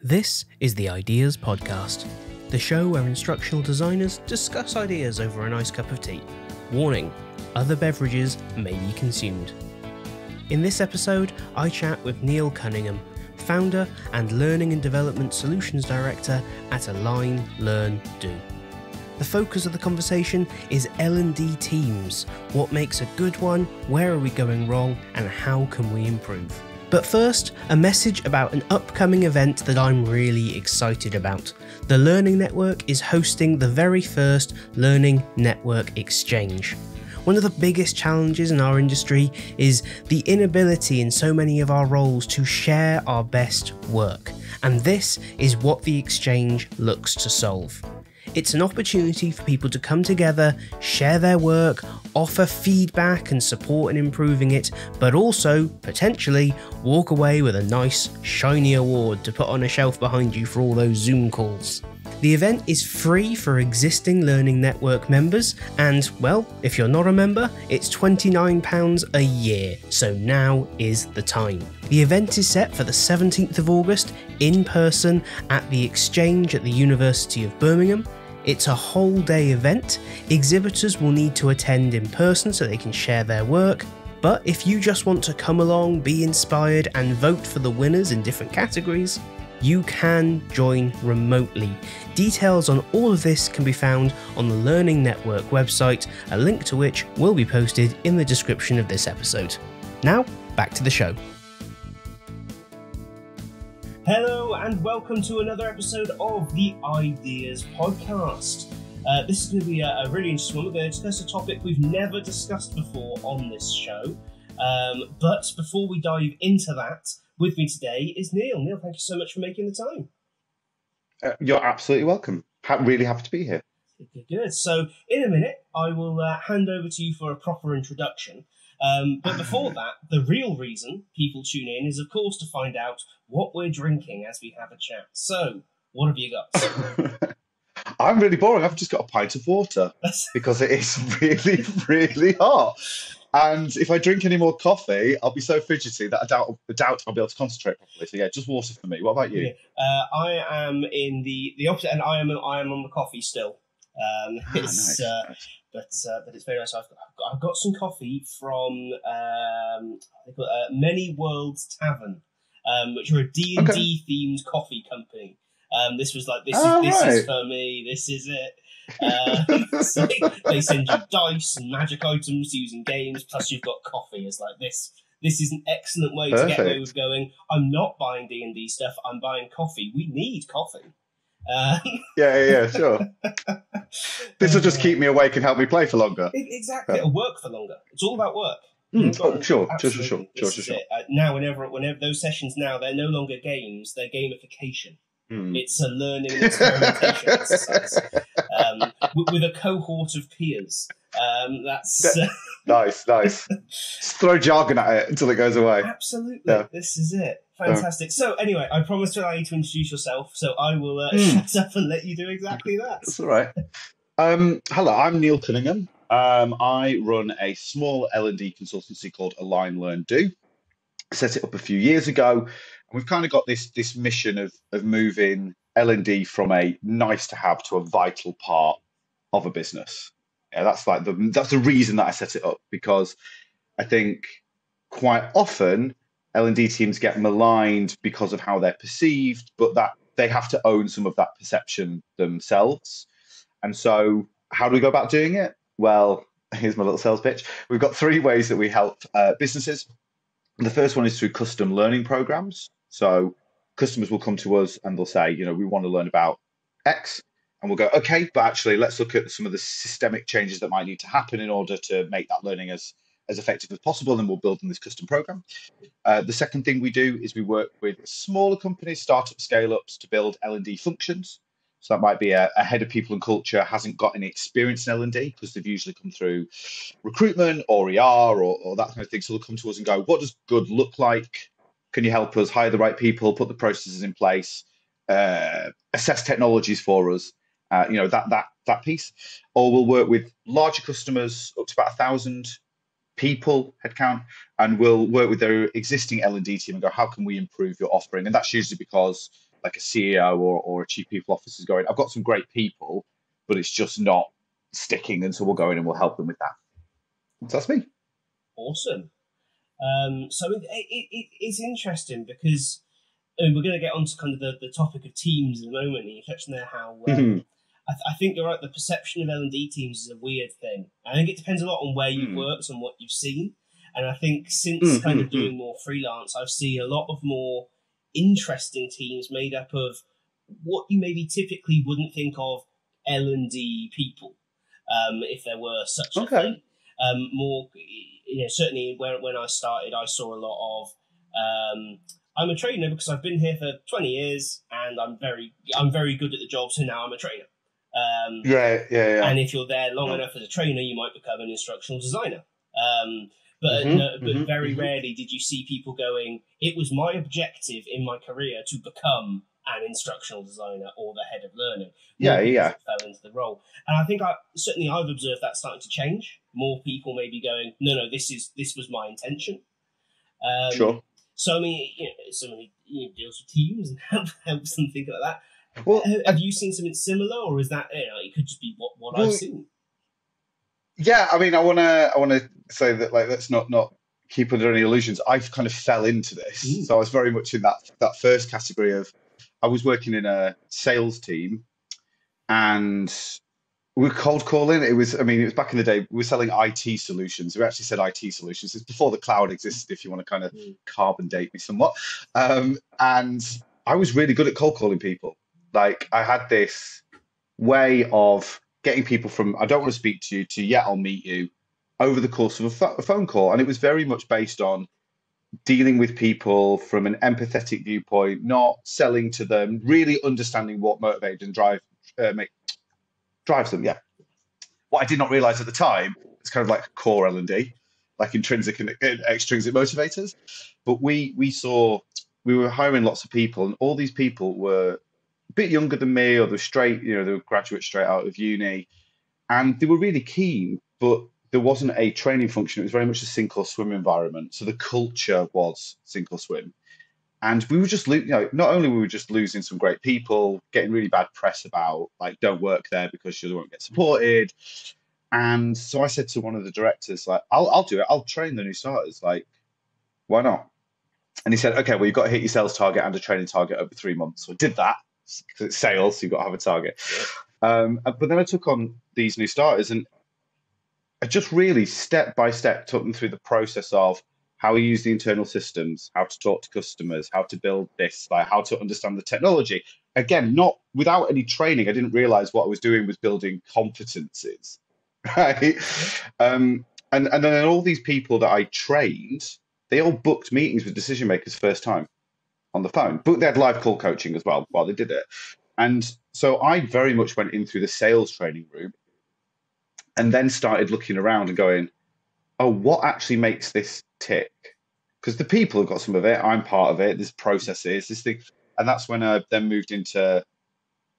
This is the iDeas podcast, the show where instructional designers discuss ideas over a nice cup of tea. Warning, other beverages may be consumed. In this episode, I chat with Neil Cunningham, founder and Learning and Development Solutions Director at Align, Learn, Do. The focus of the conversation is L&D Teams, what makes a good one, where are we going wrong, and how can we improve. But first, a message about an upcoming event that I'm really excited about. The Learning Network is hosting the very first Learning Network Exchange. One of the biggest challenges in our industry is the inability in so many of our roles to share our best work, and this is what the exchange looks to solve. It's an opportunity for people to come together, share their work, offer feedback and support in improving it, but also, potentially, walk away with a nice, shiny award to put on a shelf behind you for all those Zoom calls. The event is free for existing Learning Network members, and, well, if you're not a member, it's £29 a year, so now is the time. The event is set for the 17th of August, in person, at the Exchange at the University of Birmingham. It's a whole day event. Exhibitors will need to attend in person so they can share their work, but if you just want to come along, be inspired, and vote for the winners in different categories, you can join remotely. Details on all of this can be found on the Learning Network website, a link to which will be posted in the description of this episode. Now, back to the show. Hello and welcome to another episode of the iDeas podcast. This is going to be a really interesting one. We're going to discuss a topic we've never discussed before on this show. But before we dive into that, with me today is Neil. Neil, thank you so much for making the time. You're absolutely welcome. Really happy to be here. Good. So in a minute, I will hand over to you for a proper introduction. But before that, the real reason people tune in is, of course, to find out what we're drinking as we have a chat. So, what have you got? I'm really boring. I've just got a pint of water because it is really, really hot. And if I drink any more coffee, I'll be so fidgety that I doubt I'll be able to concentrate properly. So yeah, just water for me. What about you? Yeah. I am in the opposite, and I am on the coffee still. Nice. But it's very nice. I've got some coffee from Many Worlds Tavern, which are a D&D themed coffee company. This was like, this is for me. This is it. So they send you dice and magic items to use in games. Plus, you've got coffee. It's like this. This is an excellent way to get away with going, I'm not buying D&D stuff. I'm buying coffee. We need coffee. Yeah, sure. This will just keep me awake and help me play for longer. Exactly, or work for longer. It's all about work. Sure. Now, whenever those sessions now, they're no longer games; they're gamification. It's a learning and experimentation exercise with a cohort of peers. That's nice. Just throw jargon at it until it goes away. Absolutely, yeah. This is it. Fantastic. So anyway, I promised to allow you to introduce yourself, so I will shut up and let you do exactly that. That's all right. Hello, I'm Neil Cunningham. I run a small L&D consultancy called Align, Learn, Do. I set it up a few years ago, and we've kind of got this mission of moving L&D from a nice to have to a vital part of a business. Yeah, that's the reason that I set it up, because I think quite often L&D teams get maligned because of how they're perceived, but that they have to own some of that perception themselves. And so how do we go about doing it? Well, here's my little sales pitch. We've got 3 ways that we help businesses. The first one is through custom learning programs. So customers will come to us and they'll say, we want to learn about X. And we'll go, okay, but actually let's look at some of the systemic changes that might need to happen in order to make that learning as effective as possible, and we'll build in this custom program. The second thing we do is we work with smaller companies, startup scale-ups, to build L&D functions. So that might be a head of people and culture hasn't got any experience in L&D because they've usually come through recruitment or ER or that kind of thing. So they'll come to us and go, what does good look like? Can you help us hire the right people, put the processes in place, assess technologies for us? That piece. Or we'll work with larger customers up to about 1,000 people headcount, and we'll work with their existing L&D team and go, how can we improve your offering? And that's usually because like a CEO or a chief people officer is going, I've got some great people, but it's just not sticking, and so we'll go in and we'll help them with that. So that's me. Awesome. So it's interesting because we're going to get onto kind of the topic of teams in a moment. And you touched on there how I think you're right. The perception of L&D teams is a weird thing. I think it depends a lot on where you've worked and what you've seen. And I think since kind of doing more freelance, I've seen a lot of more interesting teams made up of what you maybe typically wouldn't think of L&D people, if there were such a thing. More, certainly when I started, I saw a lot of. I'm a trainer because I've been here for 20 years and I'm very good at the job, so now I'm a trainer. Yeah. And if you're there long enough as a trainer, you might become an instructional designer. But very rarely did you see people going, it was my objective in my career to become an instructional designer or the head of learning. More people fell into the role. And I think I've observed that starting to change. More people may be going, no, this was my intention. Sure. So, I mean, somebody deals with teams and helps them think like that. Well, have you seen something similar, or is that it could just be what I've seen? Yeah, I mean, I wanna say that, like, let's not keep under any illusions. I kind of fell into this, so I was very much in that first category of. I was working in a sales team, and we were cold calling. It was back in the day. We were selling IT solutions. We actually said IT solutions. It's before the cloud existed, if you want to kind of carbon date me somewhat. And I was really good at cold calling people. Like, I had this way of getting people from, I don't want to speak to you, to, yeah, I'll meet you, over the course of a phone call. And it was very much based on dealing with people from an empathetic viewpoint, not selling to them, really understanding what motivates and drives them. Yeah. What I did not realize at the time, it's kind of like core L&D, like intrinsic and extrinsic motivators. But we were hiring lots of people, and all these people were a bit younger than me, or they were graduates straight out of uni, and they were really keen, but there wasn't a training function. It was very much a sink or swim environment. So the culture was sink or swim. And we were just, not only were we just losing some great people, getting really bad press about, like, don't work there because you won't get supported. And so I said to one of the directors, like, I'll do it. I'll train the new starters. Like, why not? And he said, okay, well, you've got to hit your sales target and a training target over 3 months. So I did that, because it's sales, so you've got to have a target. But then I took on these new starters, and I just really step by step took them through the process of how we use the internal systems, how to talk to customers, how to build this, like how to understand the technology. Again, not without any training. I didn't realize what I was doing was building competencies, right? And then all these people that I trained, they all booked meetings with decision makers first time on the phone. But they had live call coaching as well while they did it. And so I very much went in through the sales training route, and then started looking around and going, oh, what actually makes this tick? Because the people have got some of it. I'm part of it. There's processes, this thing. And that's when I then moved into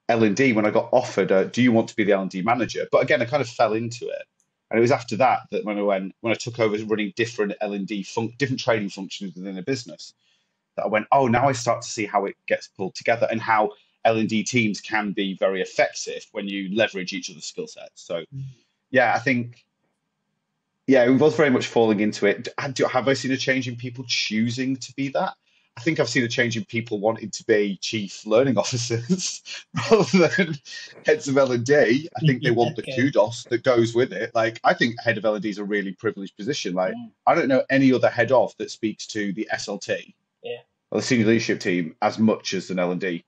L&D, when I got offered, do you want to be the L&D manager? But again, I kind of fell into it. And it was after that when I took over running different L&D, different training functions within a business, that I went, oh, now I start to see how it gets pulled together and how L&D teams can be very effective when you leverage each other's skill sets. So, yeah, I think, yeah, it was very much falling into it. Have I seen a change in people choosing to be that? I think I've seen a change in people wanting to be chief learning officers rather than heads of L&D. I think they want the kudos that goes with it. Like, I think head of L&D is a really privileged position. Like, I don't know any other head of that speaks to the SLT or the senior leadership team as much as an L&D.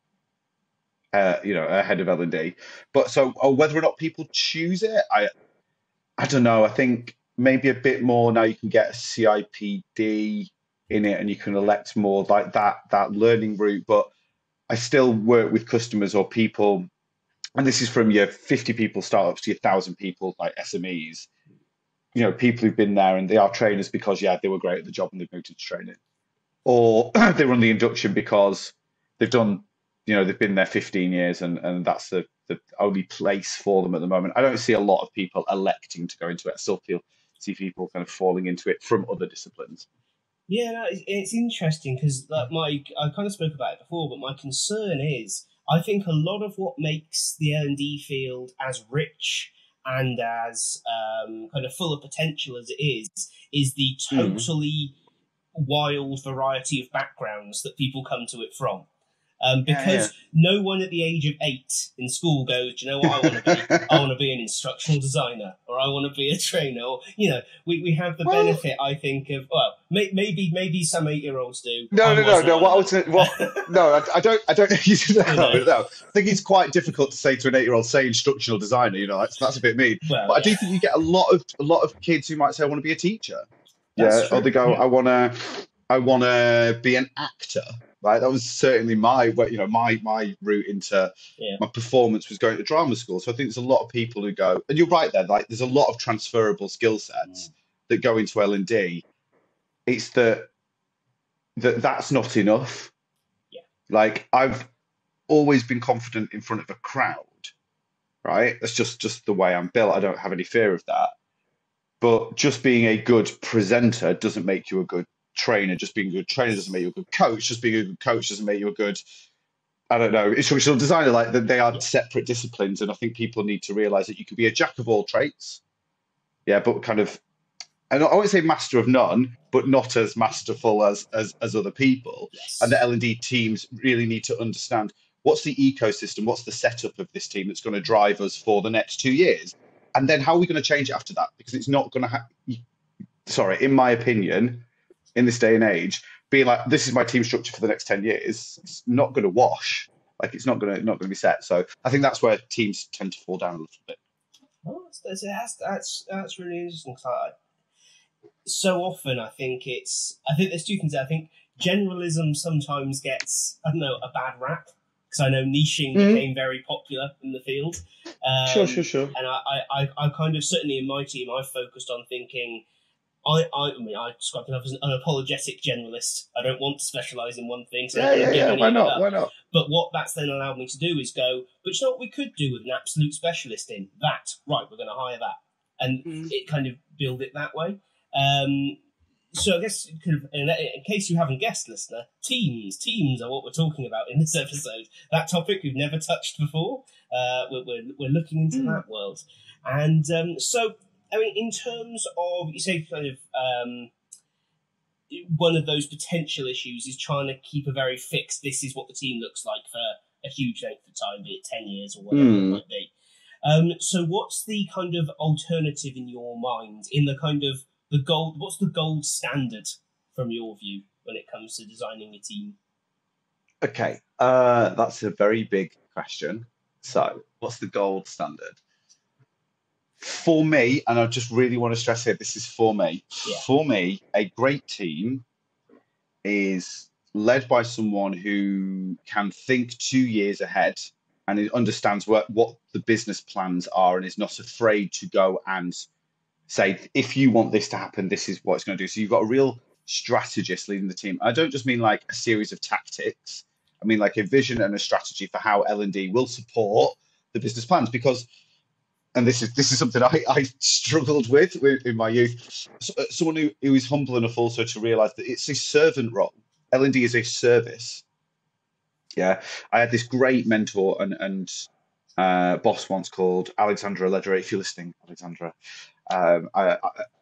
A head of L&D. But so whether or not people choose it, I don't know. I think maybe a bit more now you can get a CIPD in it and you can elect more like that learning route. But I still work with customers or people, and this is from your 50 people startups to your 1,000 people like SMEs, people who've been there and they are trainers because, they were great at the job and they've moved into training. Or they run the induction because they've done, they've been there 15 years and that's the only place for them at the moment. I don't see a lot of people electing to go into it. I still see people kind of falling into it from other disciplines. Yeah, no, it's interesting because I kind of spoke about it before, but my concern is I think a lot of what makes the L&D field as rich and as kind of full of potential as it is the totally wild variety of backgrounds that people come to it from. Because no one at the age of 8 in school goes, do you know what I want to be? I want to be an instructional designer, or I want to be a trainer, or we have the benefit, I think, of maybe some 8-year-olds do. No. I don't. No. I think it's quite difficult to say to an 8-year-old, say instructional designer. That's a bit mean. Well, but I do think you get a lot of kids who might say, I want to be a teacher. That's true. Or they go, I want to be an actor. Right, that was certainly my route into my performance was going to drama school. So I think there's a lot of people who go, and you're right there. Like, there's a lot of transferable skill sets that go into L&D. It's that's not enough. Yeah. Like, I've always been confident in front of a crowd. Right, that's just the way I'm built. I don't have any fear of that. But just being a good presenter doesn't make you a good trainer. Just being a good trainer doesn't make you a good coach. Just being a good coach doesn't make you a good, I don't know, instructional designer. Like, that they are separate disciplines, and I think people need to realize that you can be a jack of all trades, but kind of, and I won't say master of none, but not as masterful as other people. Yes. And the L&D teams really need to understand what's the ecosystem, what's the setup of this team that's going to drive us for the next 2 years, and then how are we going to change it after that? Because it's not going to in my opinion, in this day and age, being like, this is my team structure for the next 10 years, it's not going to wash. Like, it's not going to be set. So I think that's where teams tend to fall down a little bit. Oh, that's really interesting. So often, I think there's two things. I think generalism sometimes gets, I don't know, a bad rap, because I know niching became very popular in the field. Sure. And I kind of, certainly in my team, I focused on thinking, I describe myself as an unapologetic generalist. I don't want to specialise in one thing. So Why not? But what that's then allowed me to do is go, but you know what we could do with an absolute specialist in that? Right, we're going to hire that. And it kind of build it that way. So I guess, in case you haven't guessed, listener, teams are what we're talking about in this episode. That topic we've never touched before. We're looking into that world. And so, I mean, in terms of, you say kind of one of those potential issues is trying to keep a very fixed, this is what the team looks like for a huge length of time, be it 10 years or whatever it might be. So what's the kind of alternative in your mind, in the kind of what's the gold standard from your view when it comes to designing a team? Okay, that's a very big question. So what's the gold standard? For me, and I just really want to stress here, this is for me. Yeah. For me, a great team is led by someone who can think 2 years ahead and it understands what the business plans are and is not afraid to go and say, if you want this to happen, this is what it's going to do. So you've got a real strategist leading the team. I don't just mean like a series of tactics. I mean like a vision and a strategy for how L&D will support the business plans, because, and this is something I struggled with in my youth. Someone who is humble enough also to realise that it's a servant role. L&D is a service. Yeah, I had this great mentor and boss once called Alexandra Ledger. If you're listening, Alexandra,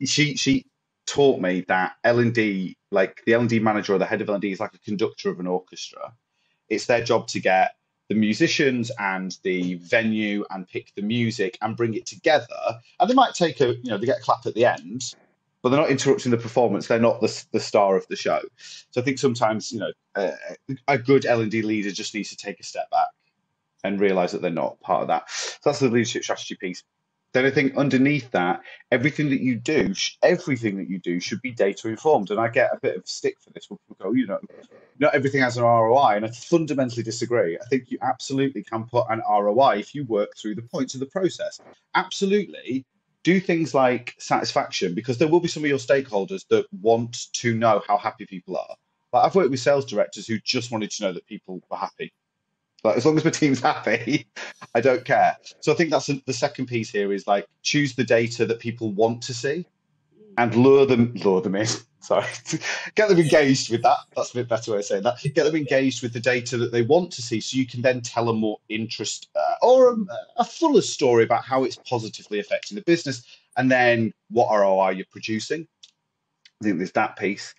she taught me that L&D, like the L&D manager or the head of L&D, is like a conductor of an orchestra. It's their job to get the musicians and the venue and pick the music and bring it together. And they might take they get a clap at the end, but they're not interrupting the performance. They're not the star of the show. So I think sometimes, a good L&D leader just needs to take a step back and realize that they're not part of that. So that's the leadership strategy piece. Then I think underneath that, everything that you do should be data informed. And I get a bit of stick for this when people go, not everything has an ROI. And I fundamentally disagree. I think you absolutely can put an ROI if you work through the points of the process. Absolutely. Do things like satisfaction, because there will be some of your stakeholders that want to know how happy people are. Like, I've worked with sales directors who just wanted to know that people were happy. Like, as long as my team's happy, I don't care. So I think that's the second piece here, is like, choose the data that people want to see and lure them in. Sorry, get them engaged with that. That's a bit better way of saying that. Get them engaged with the data that they want to see, so you can then tell a more a fuller story about how it's positively affecting the business, and then what ROI you're producing. I think there's that piece.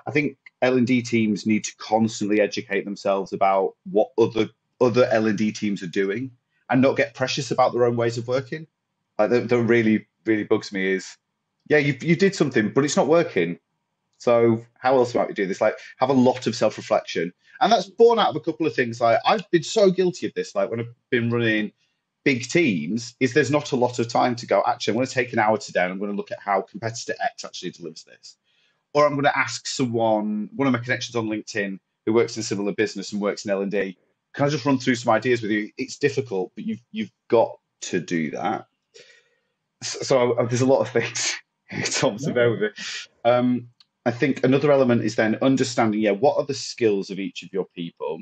I think L&D teams need to constantly educate themselves about what other L&D teams are doing, and not get precious about their own ways of working. Like that really bugs me is, yeah, you did something, but it's not working. So how else might we do this? Like, have a lot of self-reflection. And that's born out of a couple of things. Like, I've been so guilty of this. Like, when I've been running big teams, is there's not a lot of time to go, actually, I'm going to take an hour today and I'm going to look at how competitor X actually delivers this. Or I'm going to ask someone, one of my connections on LinkedIn, who works in similar business and works in L&D, can I just run through some ideas with you? It's difficult, but you've got to do that. So there's a lot of things. Tom, to bear with it. I think another element is then understanding, what are the skills of each of your people,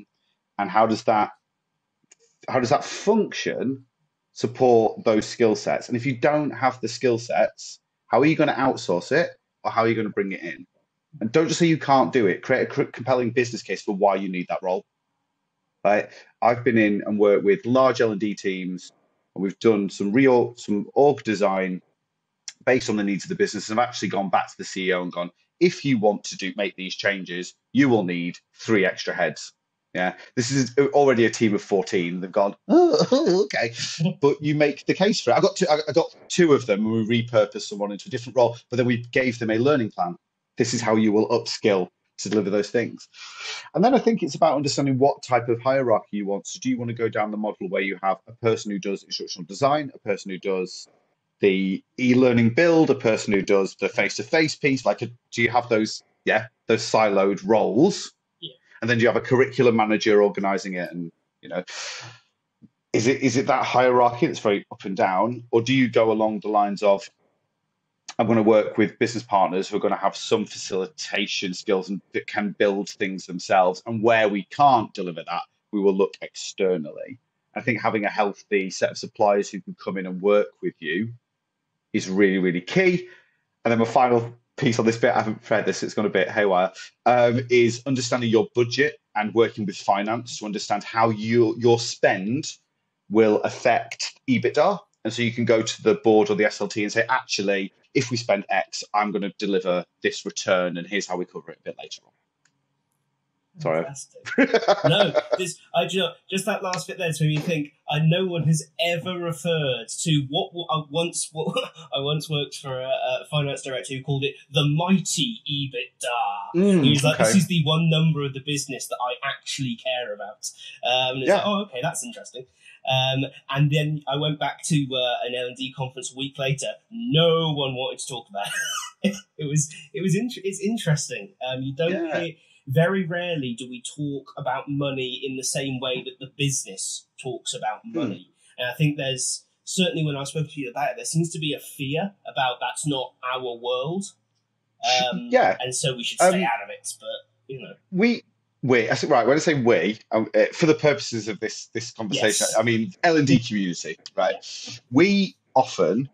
and how does that function support those skill sets? And if you don't have the skill sets, how are you going to outsource it, or how are you going to bring it in? And don't just say you can't do it. Create a compelling business case for why you need that role. Right? I've been in and worked with large L&D teams, and we've done some org design based on the needs of the business, and I've actually gone back to the CEO and gone, if you want to make these changes, you will need 3 extra heads. Yeah, this is already a team of 14. They've gone, okay, but you make the case for it. I got 2 of them, and we repurposed someone into a different role, but then we gave them a learning plan. This is how you will upskill to deliver those things. And then I think it's about understanding what type of hierarchy you want. So do you want to go down the model where you have a person who does instructional design, a person who does the e-learning build, a person who does the face-to-face piece? Like, do you have those siloed roles? Yeah. And then do you have a curriculum manager organizing it? And is it that hierarchy that's very up and down, or do you go along the lines of, I'm going to work with business partners who are going to have some facilitation skills and that can build things themselves, and where we can't deliver that, we will look externally. I think having a healthy set of suppliers who can come in and work with you is really, really key. And then my final piece on this bit, I haven't prepared this, it's gone a bit haywire, is understanding your budget and working with finance to understand how your spend will affect EBITDA. And so you can go to the board or the SLT and say, actually, if we spend X, I'm going to deliver this return, and here's how we cover it a bit later on. Sorry. No, just that last bit there, so you think, no one has ever referred to what I once worked for a finance director who called it the mighty EBITDA. He was like, this is the one number of the business that I actually care about. And it's like, oh, okay, that's interesting. And then I went back to an L&D conference a week later. No one wanted to talk about it. It's interesting. You don't hear. Very rarely do we talk about money in the same way that the business talks about money. And I think there's, certainly when I've spoken to you about it, there seems to be a fear about that's not our world. And so we should stay out of it. But, We, right, when I say we, for the purposes of this conversation, I mean, L&D community, right? Yeah. We often,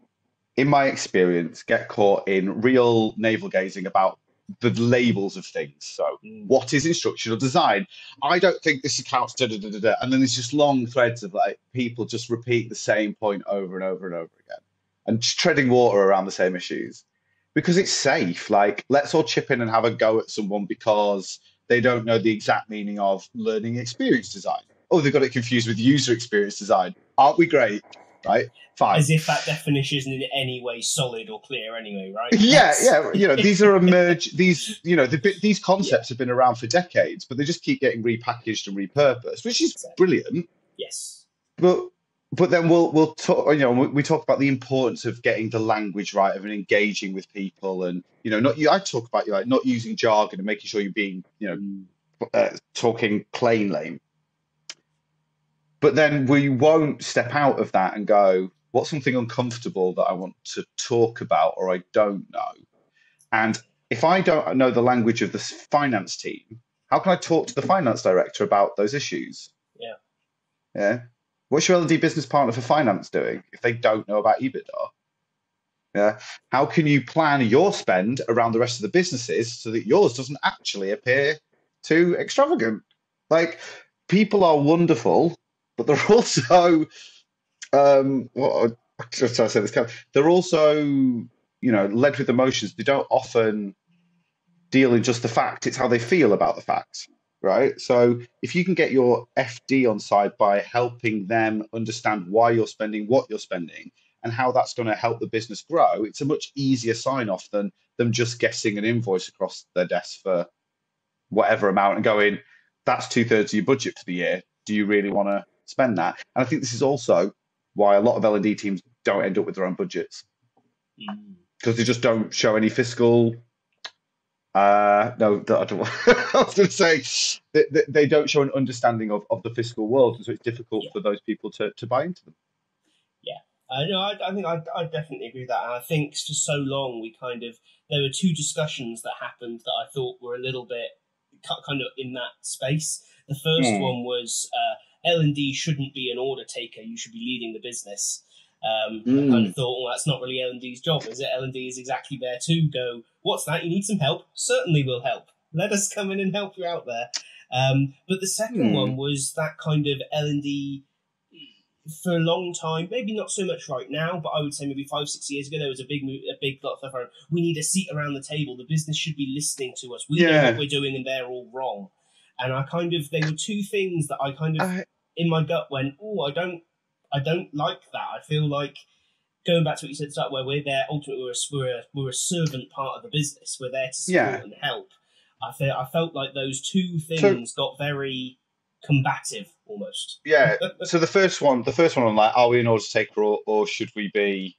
in my experience, get caught in real navel gazing about the labels of things. So what is instructional design? I don't think this accounts, and then there's just long threads of like people just repeat the same point over and over and over again, and just treading water around the same issues because it's safe. Like, let's all chip in and have a go at someone because they don't know the exact meaning of learning experience design. Oh, they've got it confused with user experience design. Aren't we great? Right? Fine. As if that definition isn't in any way solid or clear anyway, right? Yeah. These are these concepts have been around for decades, but they just keep getting repackaged and repurposed, which is brilliant. Yes. But then we'll talk. We talk about the importance of getting the language right, of engaging with people, and I talk about not using jargon and making sure you're being talking plainly. But then we won't step out of that and go, what's something uncomfortable that I want to talk about or I don't know? And if I don't know the language of the finance team, how can I talk to the finance director about those issues? Yeah. What's your L&D business partner for finance doing if they don't know about EBITDA? Yeah. How can you plan your spend around the rest of the businesses so that yours doesn't actually appear too extravagant? Like, people are wonderful, but they're also what I'm just trying to say this kind of, they're also, led with emotions. They don't often deal in just the fact, it's how they feel about the facts, right? So if you can get your FD on side by helping them understand why you're spending what you're spending and how that's going to help the business grow, it's a much easier sign off than them just guessing an invoice across their desk for whatever amount and going, that's 2/3 of your budget for the year. Do you really want to spend that? And I think this is also why a lot of L&D teams don't end up with their own budgets because they just don't show any fiscal. No, I don't. I was going to say they don't show an understanding of the fiscal world, and so it's difficult for those people to buy into them. Yeah, no, I think I definitely agree with that. And I think for so long there were two discussions that happened that I thought were a little bit kind of in that space. The first one was L&D shouldn't be an order taker. You should be leading the business. I kind of thought, well, that's not really L&D's job, is it? L&D is exactly there to go, what's that? You need some help? Certainly we'll help. Let us come in and help you out there. But the second one was that kind of L&D for a long time, maybe not so much right now, but I would say maybe 5-6 years ago, there was a big lot of stuff around, we need a seat around the table. The business should be listening to us. We know what we're doing and they're all wrong. And they were two things that I kind of, in my gut went, oh, I don't like that. I feel like, going back to what you said at the start, where we're there, ultimately we're a servant part of the business. We're there to support and help. I felt like those two things got very combative almost. Yeah. So the first one on like, are we an order taker or should we be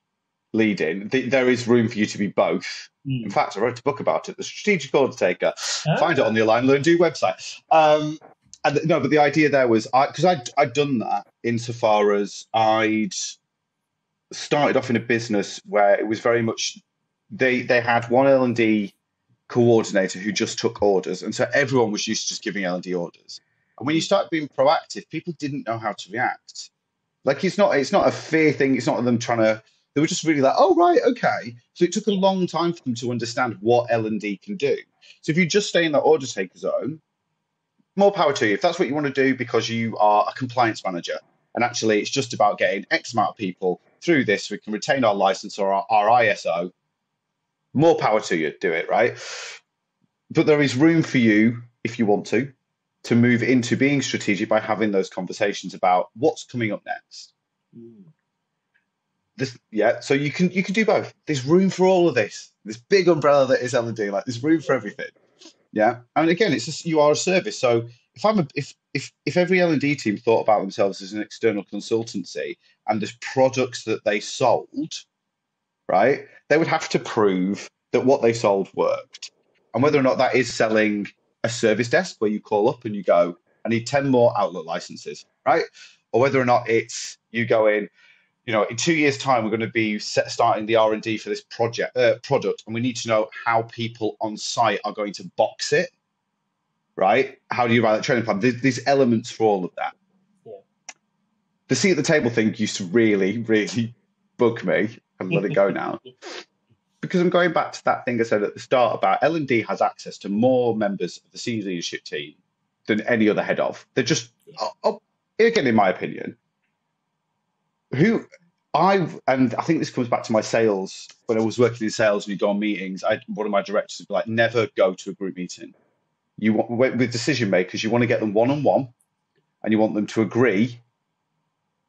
leading? There is room for you to be both. In fact, I wrote a book about it, The Strategic Order Taker. Find it on the Align Learn Do website. But the idea there was because I'd done that insofar as I'd started off in a business where it was very much they had one L&D coordinator who just took orders, and so everyone was used to just giving L&D orders. And when you start being proactive, people didn't know how to react. Like it's not a fear thing. It's not them trying to. They were just really like, oh right, okay. So it took a long time for them to understand what L&D can do. So if you just stay in that order taker zone, more power to you. If that's what you want to do because you are a compliance manager, and actually it's just about getting X amount of people through this, we can retain our license or our ISO. More power to you. Do it, right? But there is room for you if you want to move into being strategic by having those conversations about what's coming up next. So you can do both. There's room for all of this big umbrella that is L&D. Like there's room for everything. Yeah, and again, it's just you are a service. So if every L&D team thought about themselves as an external consultancy and there's products that they sold, right, they would have to prove that what they sold worked, and whether or not that is selling a service desk where you call up and you go, I need 10 more Outlook licenses, right? Or whether or not it's you go in, in 2 years' time, we're going to be starting the R&D for this product, and we need to know how people on site are going to box it, right? How do you write that training plan? There's elements for all of that. Yeah. The seat at the table thing used to really, really bug me. I've let it go now. Because I'm going back to that thing I said at the start about L&D has access to more members of the senior leadership team than any other head of. They're just, again, in my opinion, and I think this comes back to my sales, when I was working in sales and you go on meetings, one of my directors would be like, never go to a group meeting. With decision makers, you want to get them one-on-one and you want them to agree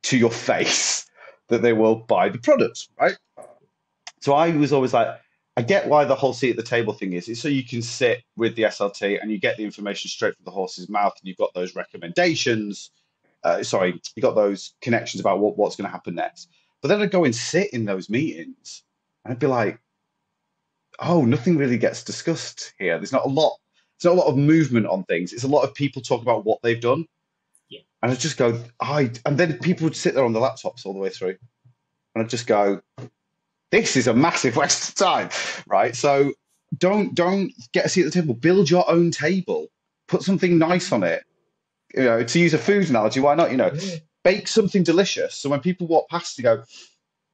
to your face that they will buy the products, right? So I was always like, I get why the whole seat at the table thing is. It's so you can sit with the SLT and you get the information straight from the horse's mouth and you've got those recommendations. You got those connections about what's going to happen next. But then I'd go and sit in those meetings and I'd be like, oh, nothing really gets discussed here. There's not a lot of movement on things. It's a lot of people talk about what they've done. Yeah. And I'd just go, and then people would sit there on the laptops all the way through. And I'd just go, this is a massive waste of time, right? So don't get a seat at the table. Build your own table. Put something nice on it. To use a food analogy, why not? Bake something delicious. So when people walk past, you go,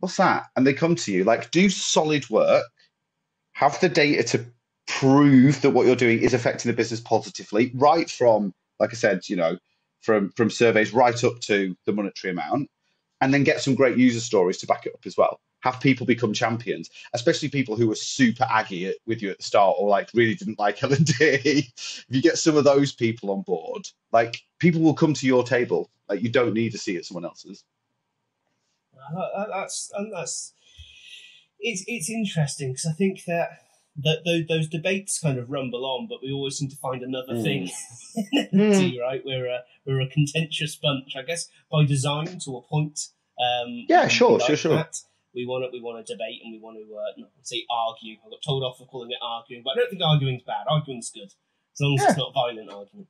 what's that? And they come to you, like, do solid work, have the data to prove that what you're doing is affecting the business positively, right from, like I said, from surveys right up to the monetary amount, and then get some great user stories to back it up as well. Have people become champions, especially people who were super aggy with you at the start or like really didn't like L&D. If you get some of those people on board, like people will come to your table. Like you don't need to see it someone else's. That's it's interesting because I think that those debates kind of rumble on, but we always seem to find another thing in L&D, right? We're a contentious bunch, I guess, by design to a point. Yeah, we sure. that. We want to debate and we want to not say argue. I got told off for calling it arguing, but I don't think arguing's bad. Arguing's good as long as it's not violent argument.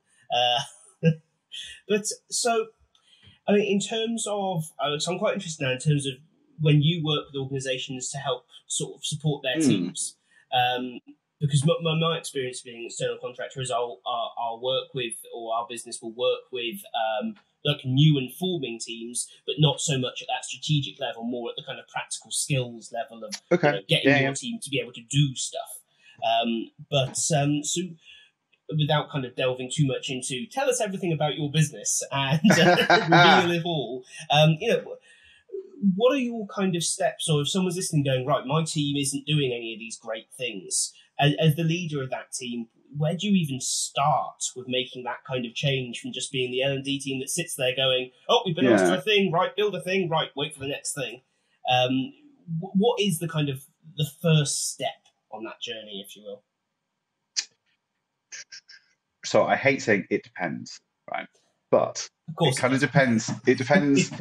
But so, I mean, in terms of, so I'm quite interested now in terms of when you work with organisations to help sort of support their teams. Because my experience being an external contractor is I'll work with, or our business will work with like new and forming teams, but not so much at that strategic level, more at the kind of practical skills level of getting your team to be able to do stuff. So without kind of delving too much into, tell us everything about your business and reveal it all, what are your kind of steps, or if someone's listening going, right, my team isn't doing any of these great things, as the leader of that team, where do you even start with making that kind of change from just being the L&D team that sits there going, oh, we've been asked for a thing, right, build a thing, right, wait for the next thing. What is the kind of the first step on that journey, if you will? So I hate saying it depends, right? But it kind of depends. It depends.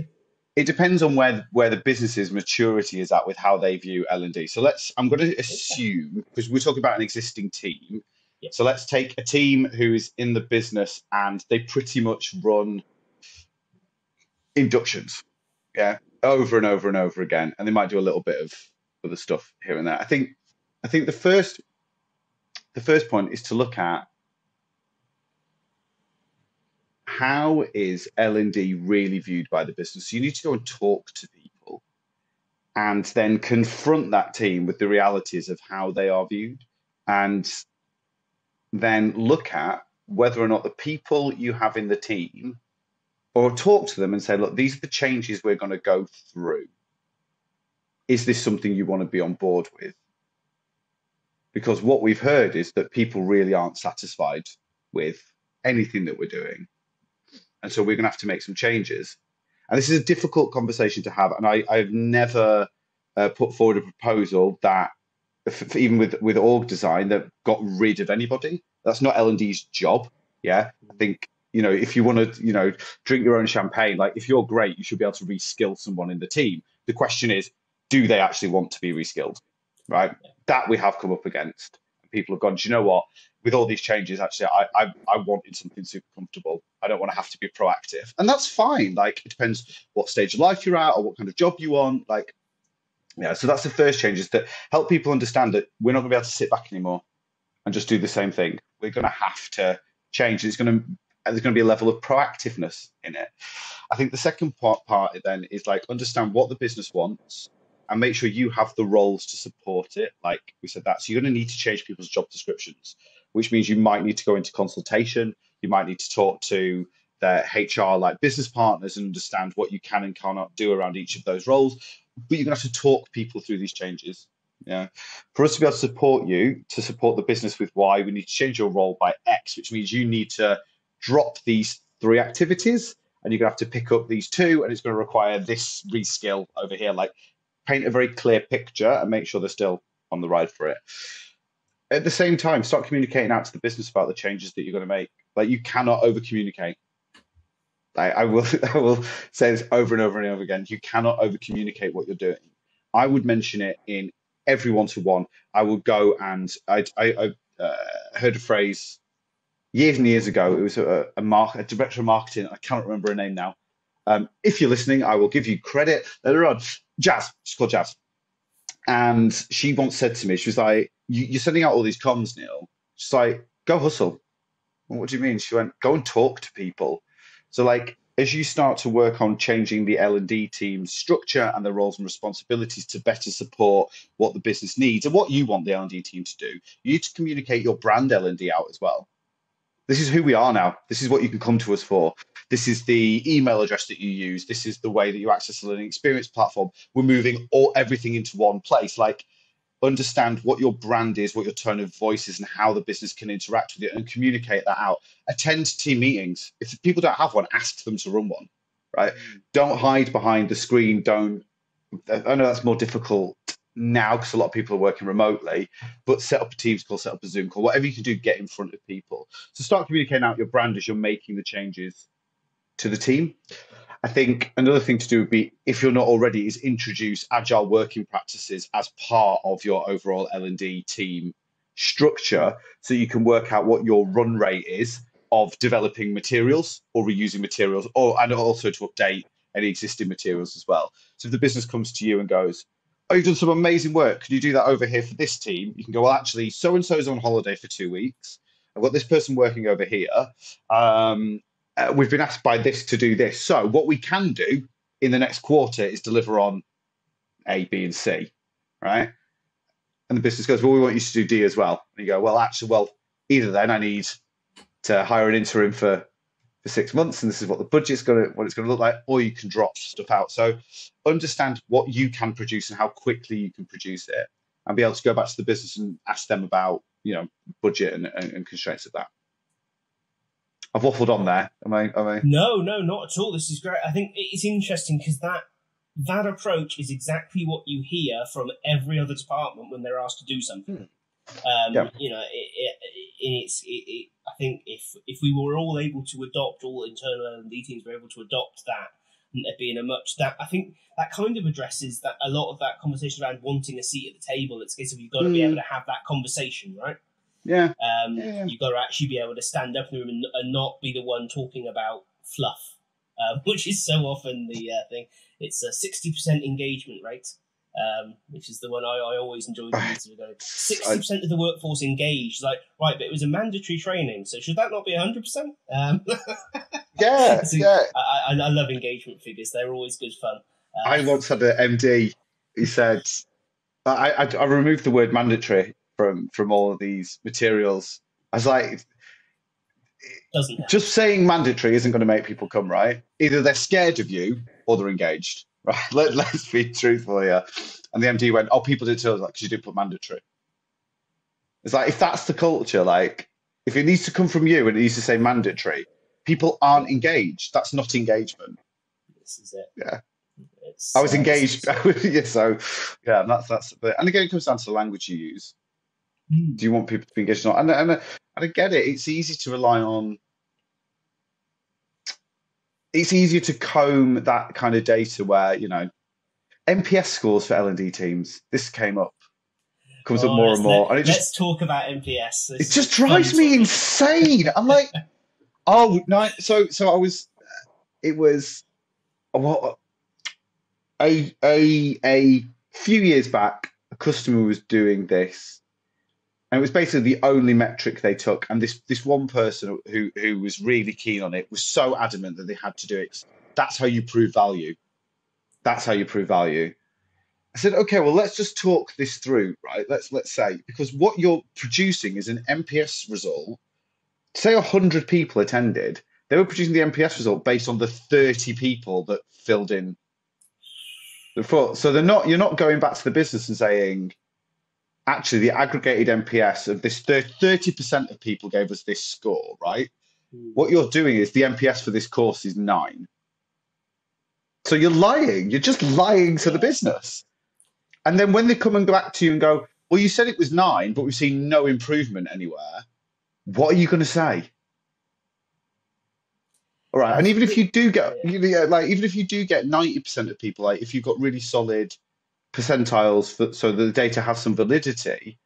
It depends on where the business's maturity is at with how they view L&D. So I'm going to assume, because we're talking about an existing team. Yep. So let's take a team who is in the business and they pretty much run inductions, over and over and over again, and they might do a little bit of other stuff here and there. I think the first point is to look at how is L&D really viewed by the business. So you need to go and talk to people and then confront that team with the realities of how they are viewed, and then look at whether or not the people you have in the team, or talk to them and say, look, these are the changes we're going to go through. Is this something you want to be on board with? Because what we've heard is that people really aren't satisfied with anything that we're doing. And so we're going to have to make some changes. And this is a difficult conversation to have. And I've never put forward a proposal that, even with org design, that got rid of anybody. That's not L&D's job. I think, if you want to, drink your own champagne, like if you're great, you should be able to reskill someone in the team. The question is, do they actually want to be reskilled, right? That we have come up against. People have gone, do you know what? With all these changes, actually, I wanted something super comfortable. I don't want to have to be proactive. And that's fine. Like, it depends what stage of life you're at or what kind of job you want. So that's the first change, is to help people understand that we're not going to be able to sit back anymore and just do the same thing. We're going to have to change. There's going to be a level of proactiveness in it. I think the second part then is understand what the business wants and make sure you have the roles to support it. Like we said that. So you're going to need to change people's job descriptions, which means you might need to go into consultation. You might need to talk to their HR, business partners, and understand what you can and cannot do around each of those roles. But you're going to have to talk people through these changes. For us to be able to support you, to support the business with Y, we need to change your role by X, which means you need to drop these 3 activities and you're going to have to pick up these 2, and it's going to require this reskill over here. Paint a very clear picture and make sure they're still on the ride for it. At the same time, start communicating out to the business about the changes that you're going to make. You cannot over communicate. I will say this over and over and over again. You cannot over communicate what you're doing. I would mention it in every one-to-one. I would go, and I heard a phrase years and years ago. It was a director of marketing. I cannot remember her name now. If you're listening, I will give you credit later on. Jazz, she's called Jazz. And she once said to me, she was like, you're sending out all these comms, Neil. She's like, go hustle. Well, what do you mean? She went, go and talk to people. So as you start to work on changing the L&D team's structure and the roles and responsibilities to better support what the business needs and what you want the L&D team to do, you need to communicate your brand L&D out as well. This is who we are now. This is what you can come to us for. This is the email address that you use. This is the way that you access the learning experience platform. We're moving everything into one place. Like, understand what your brand is, what your tone of voice is, and how the business can interact with it, and communicate that out. Attend team meetings. If people don't have one, ask them to run one, right? Don't hide behind the screen. I know that's more difficult now because a lot of people are working remotely, but set up a Teams call, set up a Zoom call, whatever you can do, get in front of people. So start communicating out your brand as you're making the changes to the team. I think another thing to do would be, if you're not already, is introduce agile working practices as part of your overall L&D team structure, so you can work out what your run rate is of developing materials or reusing materials, and also to update any existing materials as well. So if the business comes to you and goes, "Oh, you've done some amazing work, can you do that over here for this team?" You can go, "Well, actually, so-and-so's on holiday for 2 weeks. I've got this person working over here. We've been asked by this to do this. So what we can do in the next quarter is deliver on A, B, and C," right? And the business goes, "Well, we want you to do D as well." And you go, "Well, actually, either then I need to hire an interim for 6 months, and this is what the budget's going to look like, or you can drop stuff out." So understand what you can produce and how quickly you can produce it, and be able to go back to the business and ask them about, budget and constraints of that. I've waffled on there. Am I? No, not at all. This is great. I think it's interesting because that approach is exactly what you hear from every other department when they're asked to do something. I think if we were all able to adopt, all internal L&D teams were able to adopt that, and there being I think that kind of addresses that a lot of that conversation around wanting a seat at the table. It's a case of you've got to be able to have that conversation, right? Yeah. You've got to actually be able to stand up in the room and not be the one talking about fluff, which is so often the thing. It's a 60% engagement rate, which is the one I always enjoy. 60% of the workforce engaged. Like, right, but it was a mandatory training, so should that not be 100%? Yeah. I love engagement figures. They're always good fun. I once had an MD who said, I removed the word mandatory from all of these materials. I was like, just saying mandatory isn't going to make people come, right? Either they're scared of you or they're engaged, right? Let's be truthful here. And the MD went, "Oh, people did too." I was like, "Because you didn't put mandatory." It's like, if that's the culture, like, if it needs to come from you and it needs to say mandatory, people aren't engaged. That's not engagement. This is it. Yeah. I was engaged. Yeah, so yeah, that's. And again, it comes down to the language you use. Do you want people to be engaged or not? And I get it. It's easy to rely on. It's easier to comb that kind of data where, NPS scores for L&D teams. This comes up more and more. And let's talk about NPS. It just drives me insane. I'm like, oh no. So I was. It was a few years back. A customer was doing this. And it was basically the only metric they took. And this one person who was really keen on it was so adamant that they had to do it. That's how you prove value. That's how you prove value. I said, okay, well, let's just talk this through, right? Let's say, because what you're producing is an NPS result. Say 100 people attended. They were producing the NPS result based on the 30 people that filled in the form. So you're not going back to the business and saying, actually, the aggregated NPS of this 30% of people gave us this score, right? What you're doing is the NPS for this course is 9. So you're lying. You're just lying to the business. And then when they come and go back to you and go, "Well, you said it was 9, but we've seen no improvement anywhere," what are you going to say? All right. And even if you do get, even if you do get 90% of people, like if you've got really solid percentiles so the data has some validity,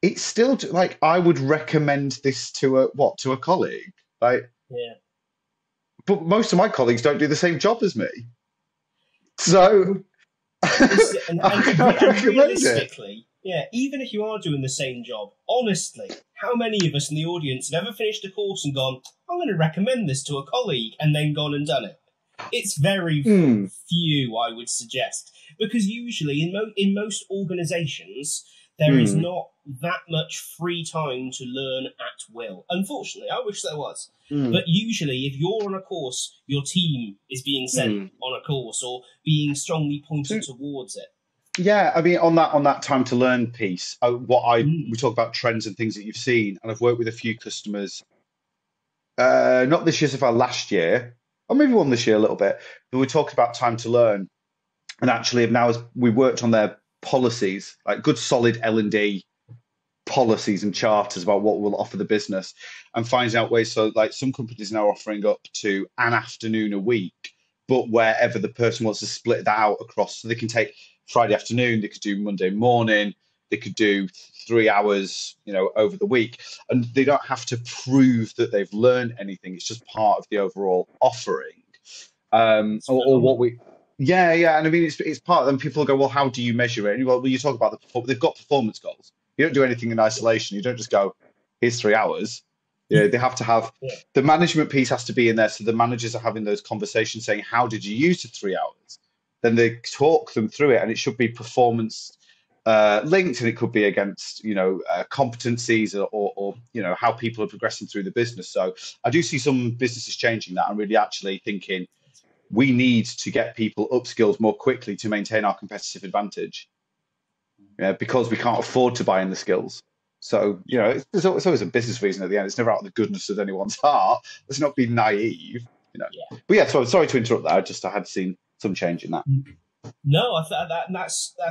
it's still like, I would recommend this to a colleague, like, yeah, but most of my colleagues don't do the same job as me, so and realistically, Yeah, even if you are doing the same job, honestly, how many of us in the audience have ever finished a course and gone, I'm going to recommend this to a colleague, and then gone and done it? It's very few, I would suggest, because usually in most organisations, there is not that much free time to learn at will. Unfortunately, I wish there was. But usually, if you're on a course, your team is being sent on a course or being strongly pointed towards it. Yeah, I mean, on that time to learn piece, we talk about trends and things that you've seen, and I've worked with a few customers, not this year so far, last year, or maybe one this year a little bit, but we talked about time to learn, and actually now as we worked on their policies, like good solid L&D policies and charters about what we'll offer the business, and finding out ways. So like some companies now offering up to an afternoon a week, but wherever the person wants to split that out across, so they can take Friday afternoon, they could do Monday morning, they could do 3 hours, over the week, and they don't have to prove that they've learned anything. It's just part of the overall offering, or what we. Yeah, and I mean it's part of them. People go, well, how do you measure it? And well, you talk about they've got performance goals. You don't do anything in isolation. You don't just go, here's 3 hours. They have to have the management piece has to be in there. So the managers are having those conversations saying, how did you use the 3 hours? Then they talk them through it, and it should be performance linked, and it could be against, competencies or how people are progressing through the business. So I do see some businesses changing that and really actually thinking we need to get people upskilled more quickly to maintain our competitive advantage. Because we can't afford to buy in the skills. So, it's always a business reason at the end. It's never out of the goodness of anyone's heart. Let's not be naive, But yeah, so sorry to interrupt that. I had seen some change in that. No, I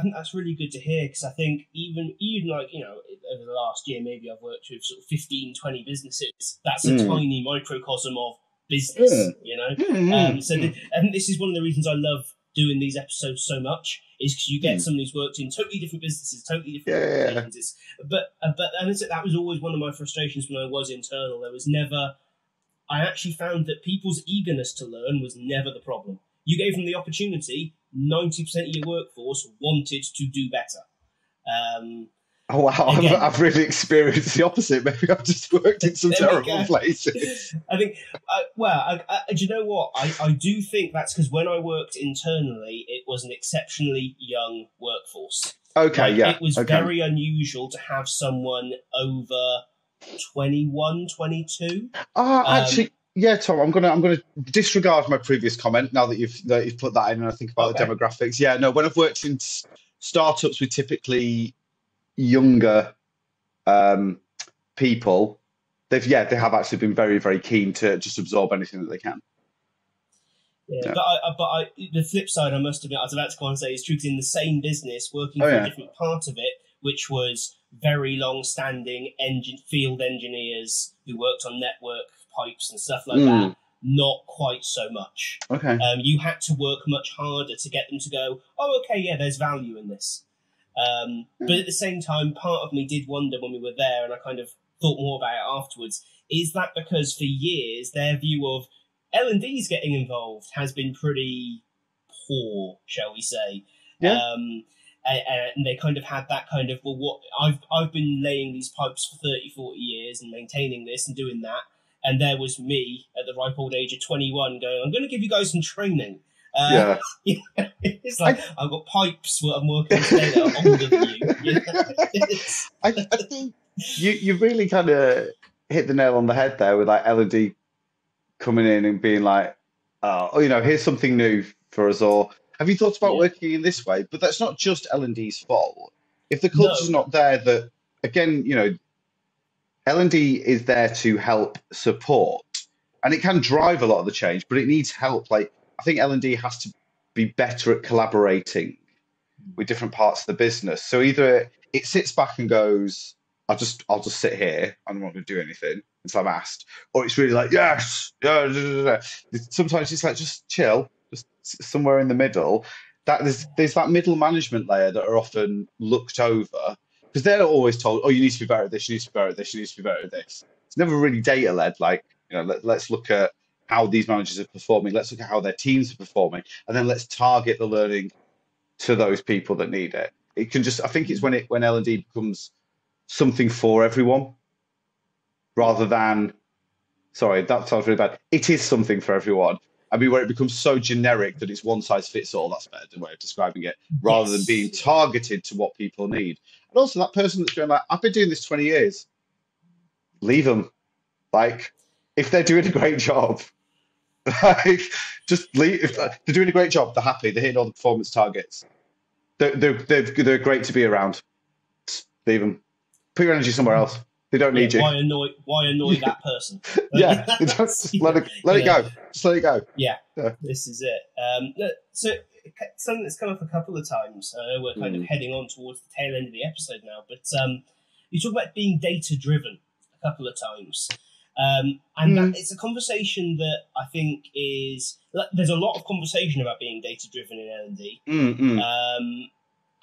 think that's really good to hear, because I think even like, over the last year, maybe I've worked with sort of 15, 20 businesses. That's a tiny microcosm of business, and this is one of the reasons I love doing these episodes so much, is because you get someone who's worked in totally different businesses, totally different organizations. But that was always one of my frustrations when I was internal. I actually found that people's eagerness to learn was never the problem. You gave them the opportunity. 90% of your workforce wanted to do better. Oh wow! Again, I've really experienced the opposite. Maybe I've just worked in some terrible places. I think. Do you know what? I do think that's because when I worked internally, it was an exceptionally young workforce. Okay, It was very unusual to have someone over 21, 22. Actually. Yeah, Tom, I'm gonna disregard my previous comment now that you've put that in, and I think about the demographics. Yeah, no, when I've worked in startups with typically younger people, they have actually been very, very keen to just absorb anything that they can. Yeah. But the flip side, I must admit, I was about to go on and say, is true, because in the same business, working for a different part of it, which was very long-standing field engineers who worked on network pipes and stuff like that, not quite so much. Okay. You had to work much harder to get them to go, oh, okay, yeah, there's value in this. But at the same time, part of me did wonder when we were there, and I kind of thought more about it afterwards, is that because for years their view of L&D's getting involved has been pretty poor, shall we say. Yeah. And they kind of had that kind of, well, what I've been laying these pipes for 30, 40 years and maintaining this and doing that. And there was me at the ripe old age of 21 going, I'm going to give you guys some training. It's like, I've got pipes that I'm working today that are older than you. I think you really kind of hit the nail on the head there with like L&D coming in and being like, here's something new for us all. Have you thought about working in this way? But that's not just L&D's fault. If the culture's not there, that again, L&D is there to help support, and it can drive a lot of the change, but it needs help. Like, I think L&D has to be better at collaborating with different parts of the business. So either it sits back and goes, I'll just sit here, I'm not going to do anything until I'm asked, or it's really like, yes, yeah. Sometimes it's like, just chill, just somewhere in the middle. That there's that middle management layer that are often looked over, because they're always told, oh, you need to be better at this, you need to be better at this, you need to be better at this. It's never really data led. Like, let's look at how these managers are performing. Let's look at how their teams are performing, and then let's target the learning to those people that need it. It can just, I think it's when L&D becomes something for everyone rather than, sorry, that sounds really bad. It is something for everyone. I mean, where it becomes so generic that it's one size fits all, that's a better way of describing it, rather than being targeted to what people need. And also that person that's going like, I've been doing this 20 years, leave them. Like, if they're doing a great job, like, just leave. If they're doing a great job, they're happy, they're hitting all the performance targets. They're great to be around. Just leave them. Put your energy somewhere else. They don't need you. Why annoy that person? Yeah, just let it go. Just let it go. Yeah, this is it. So something that's come up a couple of times. I know we're kind of heading on towards the tail end of the episode now, but you talk about being data driven a couple of times. And that, it's a conversation that I think is, there's a lot of conversation about being data driven in L&D.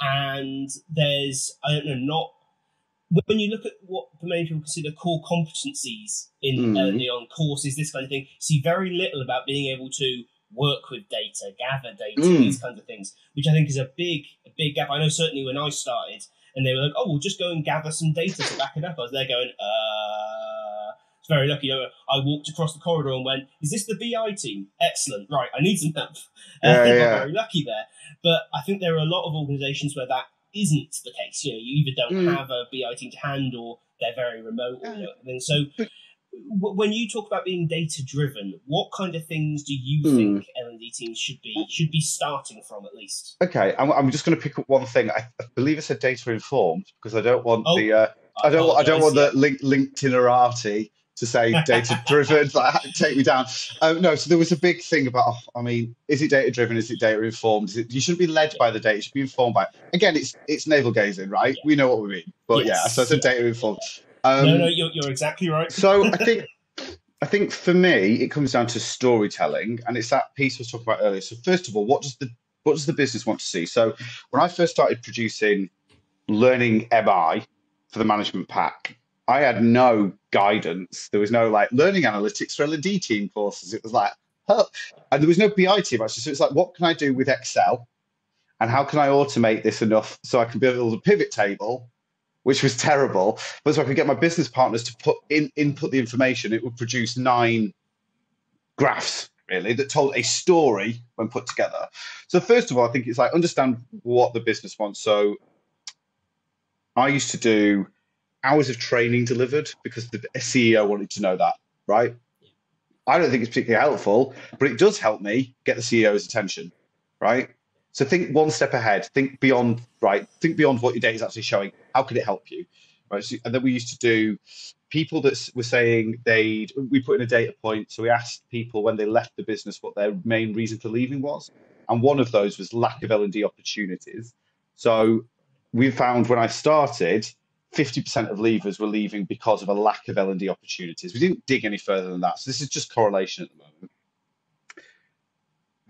And there's, I don't know, not, when you look at what many people consider core competencies in L&D on courses, this kind of thing, you see very little about being able to work with data, gather data, these kinds of things, which I think is a big gap. I know certainly when I started and they were like, oh, we'll just go and gather some data to back it up. I was there going, it's very lucky. I walked across the corridor and went, is this the BI team? Excellent. Right, I need some help. I'm very lucky there. But I think there are a lot of organisations where that isn't the case. You either don't have a BI team to hand or they're very remote or anything. So when you talk about being data-driven, what kind of things do you think L&D teams should be starting from at least? Okay, I'm just going to pick up one thing. I believe I said data-informed because I don't want the LinkedInerati to say data-driven, like, take me down. No, so there was a big thing about, is it data-driven? Is it data-informed? You shouldn't be led by the data, you should be informed by it. Again, it's navel gazing, right? Yeah. We know what we mean. But so I said data-informed. No, you're exactly right. So I think for me, it comes down to storytelling, and it's that piece I was talking about earlier. So first of all, what does the business want to see? So when I first started producing learning MI for the management pack, I had no guidance. There was no learning analytics for L&D team courses. It was like, and there was no BI team actually. So it's like, what can I do with Excel, and how can I automate this enough so I can build a pivot table, which was terrible, but so I could get my business partners to input the information. It would produce 9 graphs, really, that told a story when put together. So first of all, I think it's understand what the business wants. So I used to do hours of training delivered because the CEO wanted to know that, right? I don't think it's particularly helpful, but it does help me get the CEO's attention, right? So think one step ahead, think beyond, right? Think beyond what your data is actually showing. How could it help you, right? So, and then we used to do people that were saying we put in a data point. So we asked people when they left the business what their main reason for leaving was. And one of those was lack of L&D opportunities. So we found when I started, 50% of leavers were leaving because of a lack of L&D opportunities. We didn't dig any further than that. So this is just correlation at the moment.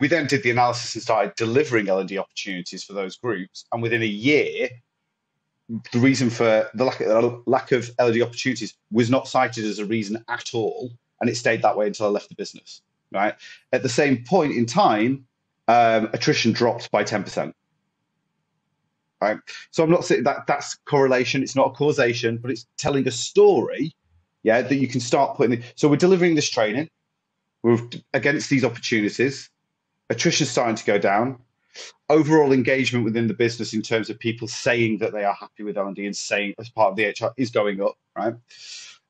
We then did the analysis and started delivering L&D opportunities for those groups. And within a year, the reason for the lack of L&D opportunities was not cited as a reason at all. And it stayed that way until I left the business, right? At the same point in time, attrition dropped by 10%. Right? So I'm not saying that's correlation. It's not a causation, but it's telling a story, that you can start putting. So we're delivering this training. We're against these opportunities. Attrition starting to go down. Overall engagement within the business in terms of people saying that they are happy with L&D and saying as part of the HR is going up, right?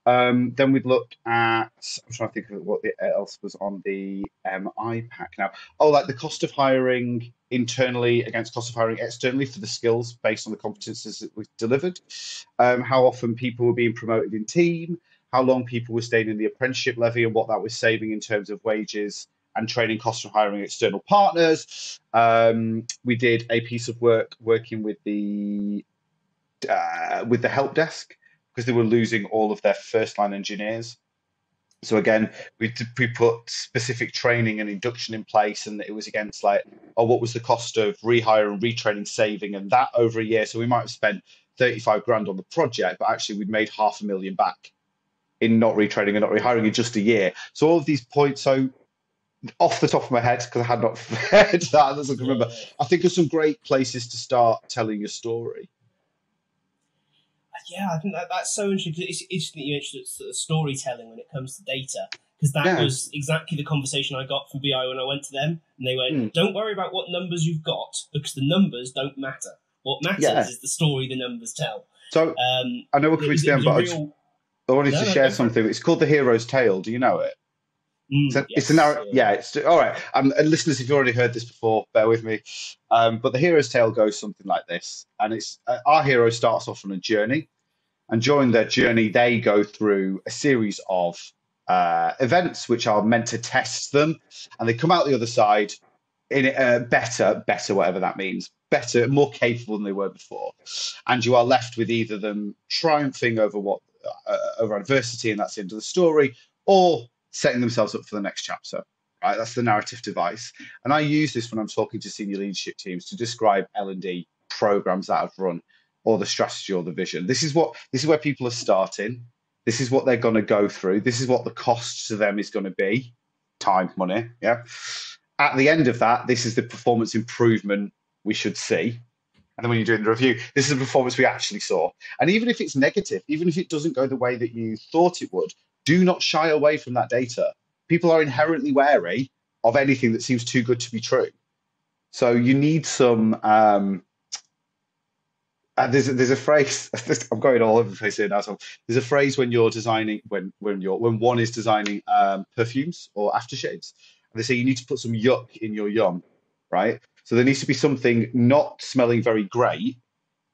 Then we'd look at, I'm trying to think of what else was on the MI pack now. The cost of hiring internally against cost of hiring externally for the skills based on the competencies that we've delivered. How often people were being promoted in team, how long people were staying in the apprenticeship levy and what that was saving in terms of wages and training costs of hiring external partners. We did a piece of work working with the help desk because they were losing all of their first line engineers. So again, we put specific training and induction in place, and it was against what was the cost of rehire and retraining saving, and that over a year. So we might have spent 35 grand on the project, but actually we'd made $500,000 back in not retraining and not rehiring in just a year. So all of these points. So off the top of my head, because I had not read that, as I can remember, I think there's some great places to start telling your story. Yeah, I think that's so interesting. It's interesting that you mentioned storytelling when it comes to data, because that was exactly the conversation I got from BI when I went to them, and they went, "Don't worry about what numbers you've got, because the numbers don't matter. What matters is the story the numbers tell." So I know we're coming to the end, but I wanted to share something. It's called The Hero's Tale. Do you know it? It's a narrative. Yeah, it's all right. And listeners, if you've already heard this before, bear with me. But The Hero's Tale goes something like this, and it's our hero starts off on a journey, and during their journey, they go through a series of events which are meant to test them, and they come out the other side in better, whatever that means, better, more capable than they were before, and you are left with either them triumphing over over adversity, and that's the end of the story, or setting themselves up for the next chapter. Right, that's the narrative device, and I use this when I'm talking to senior leadership teams to describe L&D programs that I've run, or the strategy or the vision. This is where people are starting. This is what they're going to go through. This is what the cost to them is going to be, time, money. Yeah. At the end of that, this is the performance improvement we should see. And then when you're doing the review, this is the performance we actually saw. And even if it's negative, even if it doesn't go the way that you thought it would, do not shy away from that data. People are inherently wary of anything that seems too good to be true. So you need some. There's a phrase. I'm going all over the place here now. So there's a phrase when you're designing, when one is designing perfumes or aftershaves, and they say you need to put some yuck in your yum, right? So there needs to be something not smelling very great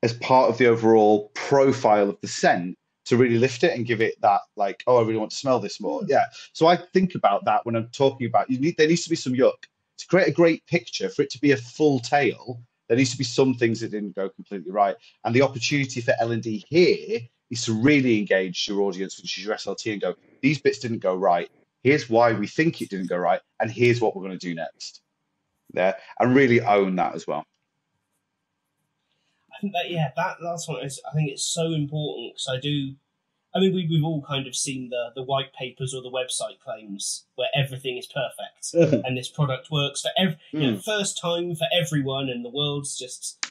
as part of the overall profile of the scent to really lift it and give it that, like, oh, I really want to smell this more. Yeah. So I think about that when I'm talking about there needs to be some yuck to create a great picture. For it to be a full tale, there needs to be some things that didn't go completely right. And the opportunity for L&D here is to really engage your audience, which is your SLT, and go, these bits didn't go right. Here's why we think it didn't go right, and here's what we're going to do next. There, and really own that as well. I think that last one is. I think it's so important, because we've all kind of seen the white papers or the website claims where everything is perfect and this product works for first time for everyone, and the world's just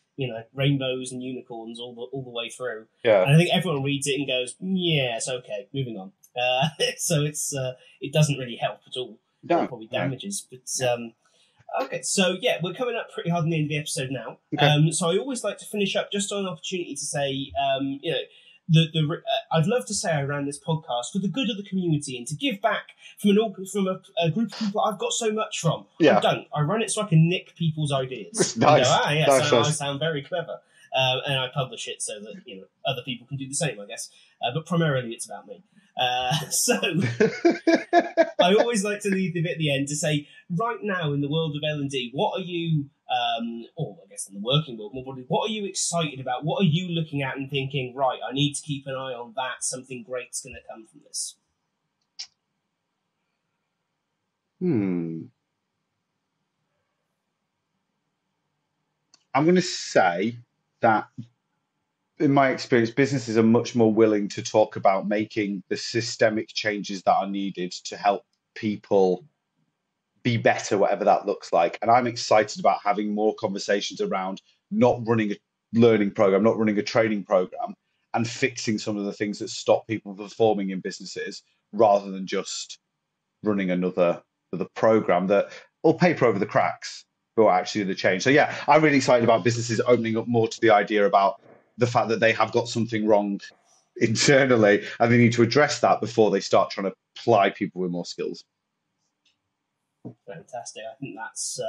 rainbows and unicorns all the way through. Yeah. And I think everyone reads it and goes, yeah, it's okay, moving on. So it doesn't really help at all. No, it probably damages, but. Okay, so we're coming up pretty hard on the end of the episode now. Okay. So I always like to finish up just on an opportunity to say, I'd love to say I ran this podcast for the good of the community and to give back from a group of people I've got so much from. Yeah. I don't. I run it so I can nick people's ideas. Nice. Nice. I sound very clever. And I publish it so that other people can do the same, I guess. But primarily it's about me. So I always like to leave the bit at the end to say, right now in the world of L&D, what are you, or I guess in the working world more broadly, what are you excited about? What are you looking at and thinking, right, I need to keep an eye on that, something great's going to come from this? I'm going to say that, in my experience, businesses are much more willing to talk about making the systemic changes that are needed to help people be better, whatever that looks like. And I'm excited about having more conversations around not running a learning program, not running a training program, and fixing some of the things that stop people performing in businesses, rather than just running another program that will paper over the cracks, but will actually the change. So yeah, I'm really excited about businesses opening up more to the idea about the fact that they have got something wrong internally, and they need to address that before they start trying to apply people with more skills. Fantastic. I think that's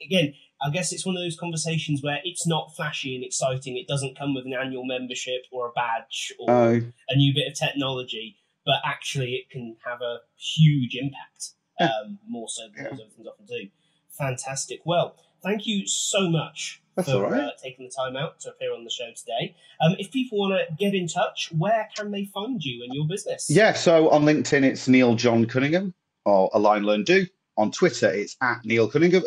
again, I guess it's one of those conversations where it's not flashy and exciting. It doesn't come with an annual membership or a badge or a new bit of technology, but actually it can have a huge impact, more so than those other things often do. Fantastic. Well, thank you so much for taking the time out to appear on the show today. If people want to get in touch, where can they find you and your business? Yeah, so on LinkedIn, it's Neil John Cunningham, or Align Learn Do. On Twitter, it's at Neil Cunningham,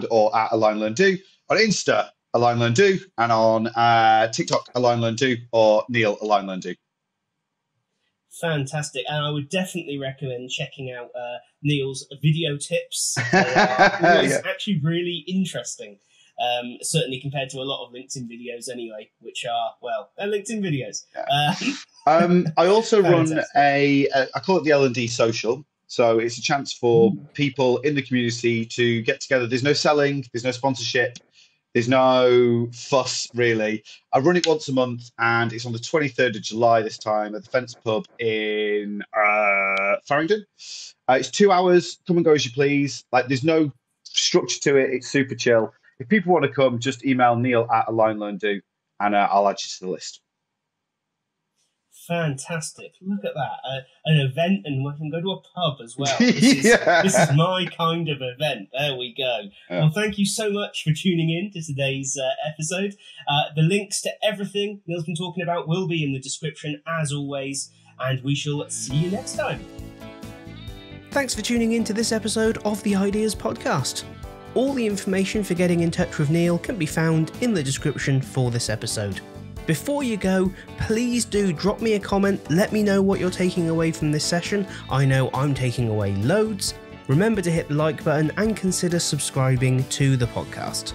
or at Align Learn Do. On Insta, Align Learn Do, and on TikTok, Align Learn Do, or Neil Align Learn Do. Fantastic. And I would definitely recommend checking out Neil's video tips. They are always actually really interesting. Certainly compared to a lot of LinkedIn videos anyway, which are, well, they're LinkedIn videos. I also run I call it the L&D Social. So it's a chance for people in the community to get together. There's no selling, there's no sponsorship, there's no fuss, really. I run it once a month, and it's on the 23rd of July this time at the Fence Pub in Farringdon. It's 2 hours, come and go as you please. Like, there's no structure to it, it's super chill. If people want to come, just email neil@alignlearndo, and I'll add you to the list. Fantastic. Look at that. An event, and we can go to a pub as well. This is my kind of event. There we go. Yeah. Well, thank you so much for tuning in to today's episode. The links to everything Neil's been talking about will be in the description, as always, and we shall see you next time. Thanks for tuning in to this episode of the iDeas podcast. All the information for getting in touch with Neil can be found in the description for this episode. Before you go, please do drop me a comment, let me know what you're taking away from this session. I know I'm taking away loads. Remember to hit the like button and consider subscribing to the podcast.